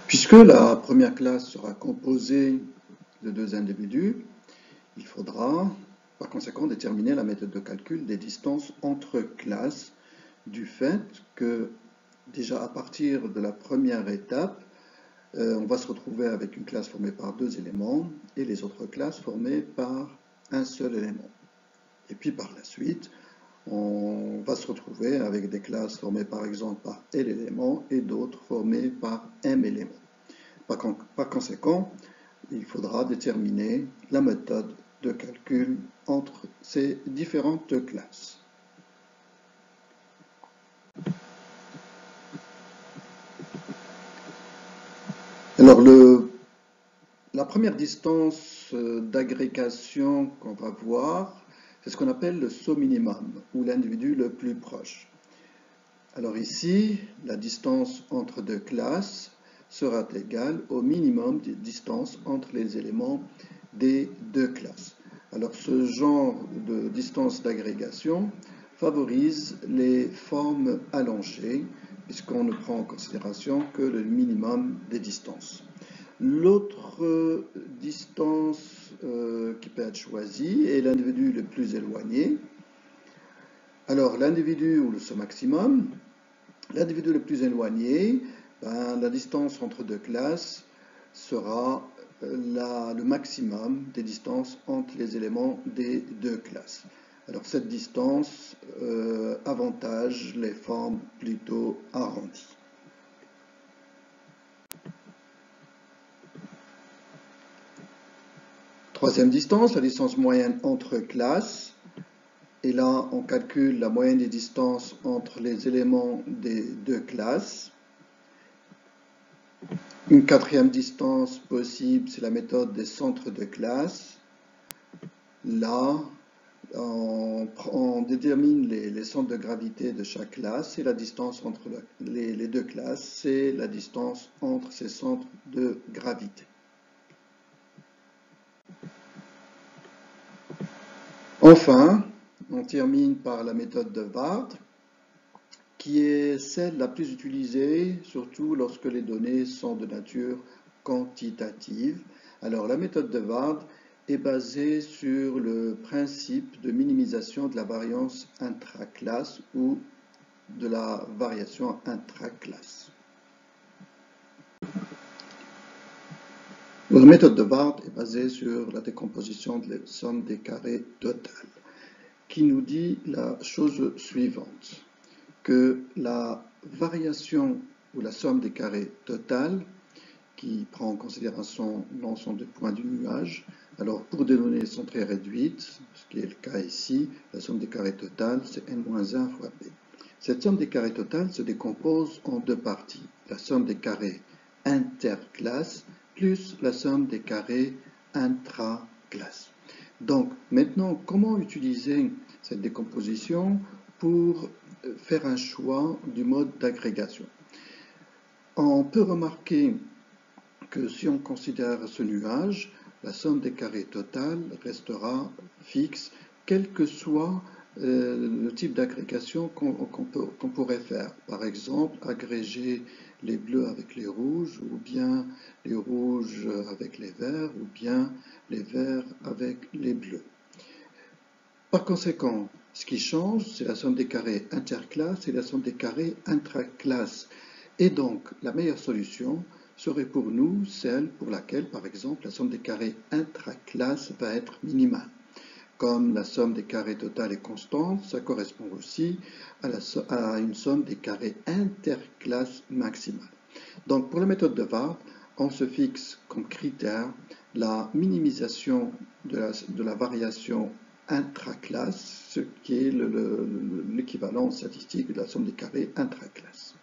Puisque la première classe sera composée de deux individus, il faudra par conséquent déterminer la méthode de calcul des distances entre classes du fait que déjà à partir de la première étape, on va se retrouver avec une classe formée par deux éléments et les autres classes formées par un seul élément. Et puis par la suite, on va se retrouver avec des classes formées par exemple par L éléments et d'autres formées par M éléments. Par conséquent, il faudra déterminer la méthode de calcul entre ces différentes classes. Alors, la première distance d'agrégation qu'on va voir, c'est ce qu'on appelle le saut minimum, ou l'individu le plus proche. Alors ici, la distance entre deux classes sera égale au minimum de distance entre les éléments des deux classes. Alors ce genre de distance d'agrégation favorise les formes allongées, puisqu'on ne prend en considération que le minimum des distances. L'autre distance qui peut être choisie est l'individu le plus éloigné. Alors l'individu ou le saut maximum, l'individu le plus éloigné, la distance entre deux classes sera le maximum des distances entre les éléments des deux classes. Alors cette distance avantage les formes plutôt arrondies. Troisième distance, la distance moyenne entre classes. Et là, on calcule la moyenne des distances entre les éléments des deux classes. Une quatrième distance possible, c'est la méthode des centres de classe. Là, on détermine les centres de gravité de chaque classe et la distance entre les deux classes, c'est la distance entre ces centres de gravité. Enfin, on termine par la méthode de Ward, qui est celle la plus utilisée, surtout lorsque les données sont de nature quantitative. Alors, la méthode de Ward est basée sur le principe de minimisation de la variance intraclasse ou de la variation intraclasse. La méthode de Ward est basée sur la décomposition de la somme des carrés totales, qui nous dit la chose suivante, que la variation ou la somme des carrés totales, qui prend en considération l'ensemble des points du nuage, alors pour des données sont très réduites, ce qui est le cas ici, la somme des carrés totales, c'est n-1 fois b. Cette somme des carrés totales se décompose en deux parties, la somme des carrés interclasses plus la somme des carrés intraclasses. Donc maintenant, comment utiliser cette décomposition pour faire un choix du mode d'agrégation? On peut remarquer que si on considère ce nuage, la somme des carrés totales restera fixe, quel que soit le type d'agrégation qu'on pourrait faire. Par exemple, agréger les bleus avec les rouges, ou bien les rouges avec les verts, ou bien les verts avec les bleus. Par conséquent, ce qui change, c'est la somme des carrés interclasses et la somme des carrés intraclasses. Et donc, la meilleure solution serait pour nous celle pour laquelle, par exemple, la somme des carrés intraclasses va être minimale. Comme la somme des carrés totales est constante, ça correspond aussi à une somme des carrés interclasses maximale. Donc, pour la méthode de Ward, on se fixe comme critère la minimisation de la variation intraclasse, ce qui est l'équivalent statistique de la somme des carrés intraclasses.